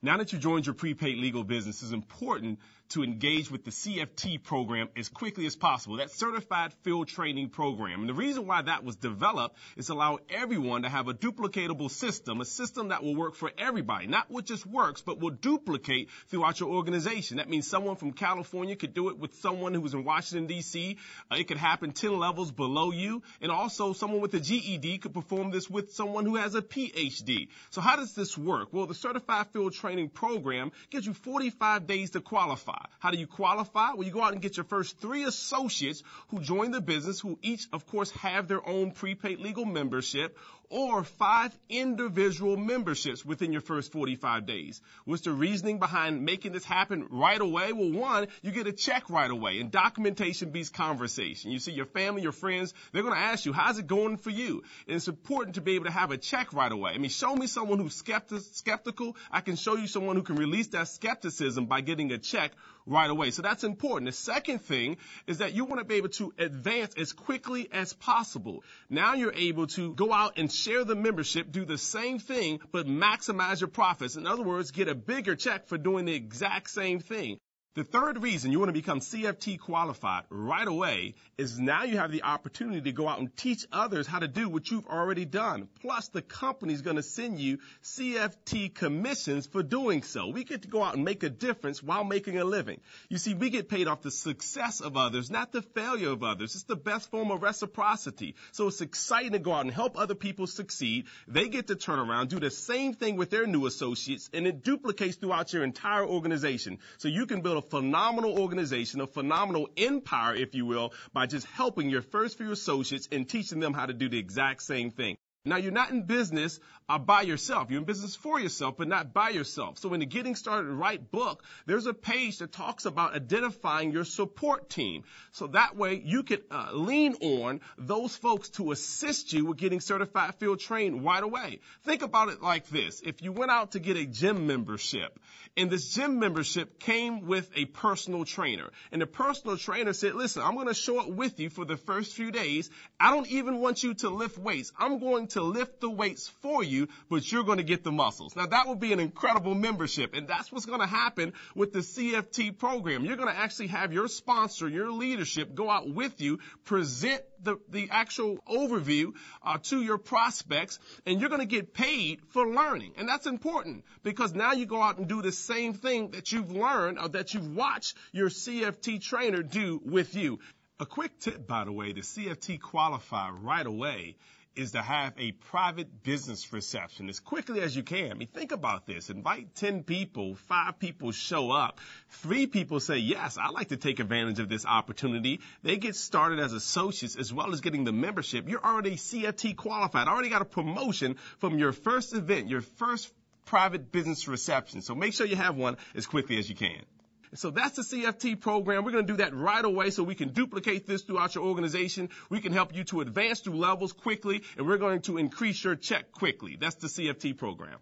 Now that you joined your prepaid legal business, it's important to engage with the CFT program as quickly as possible, that Certified Field Training Program. And the reason why that was developed is to allow everyone to have a duplicatable system, a system that will work for everybody, not what just works, but will duplicate throughout your organization. That means someone from California could do it with someone who's in Washington, D.C. It could happen 10 levels below you. And also someone with a GED could perform this with someone who has a PhD. So how does this work? Well, the Certified Field Training Program gives you 45 days to qualify. How do you qualify? Well, you go out and get your first 3 associates who join the business, who each, of course, have their own prepaid legal membership, or 5 individual memberships within your first 45 days. What's the reasoning behind making this happen right away? Well, one, you get a check right away, and documentation beats conversation. You see, your family, your friends, they're going to ask you, how's it going for you? And it's important to be able to have a check right away. I mean, show me someone who's skeptical. I can show you someone who can release that skepticism by getting a check right away. So that's important. The second thing is that you want to be able to advance as quickly as possible. Now you're able to go out and share the membership, do the same thing, but maximize your profits. In other words, get a bigger check for doing the exact same thing. The third reason you want to become CFT qualified right away is now you have the opportunity to go out and teach others how to do what you've already done. Plus, the company's going to send you CFT commissions for doing so. We get to go out and make a difference while making a living. You see, we get paid off the success of others, not the failure of others. It's the best form of reciprocity. So it's exciting to go out and help other people succeed. They get to turn around, do the same thing with their new associates, and it duplicates throughout your entire organization. So you can build a phenomenal organization, a phenomenal empire, if you will, by just helping your first few associates and teaching them how to do the exact same thing. Now, you're not in business by yourself. You're in business for yourself, but not by yourself. So in the Getting Started Right book, there's a page that talks about identifying your support team. So that way you can lean on those folks to assist you with getting certified field trained right away. Think about it like this. If you went out to get a gym membership, and this gym membership came with a personal trainer, and the personal trainer said, listen, I'm going to show up with you for the first few days. I don't even want you to lift weights. I'm going to lift the weights for you, but you're going to get the muscles. Now, that would be an incredible membership, and that's what's going to happen with the CFT program. You're going to actually have your sponsor, your leadership, go out with you, present the actual overview to your prospects, and you're going to get paid for learning. And that's important because now you go out and do the same thing that you've learned or that you've watched your CFT trainer do with you. A quick tip, by the way, to CFT qualify right away is to have a private business reception as quickly as you can. I mean, think about this. Invite 10 people, 5 people show up, 3 people say, yes, I'd like to take advantage of this opportunity. They get started as associates as well as getting the membership. You're already CFT qualified, already got a promotion from your first event, your first private business reception. So make sure you have one as quickly as you can. So that's the CFT program. We're going to do that right away so we can duplicate this throughout your organization. We can help you to advance through levels quickly, and we're going to increase your check quickly. That's the CFT program.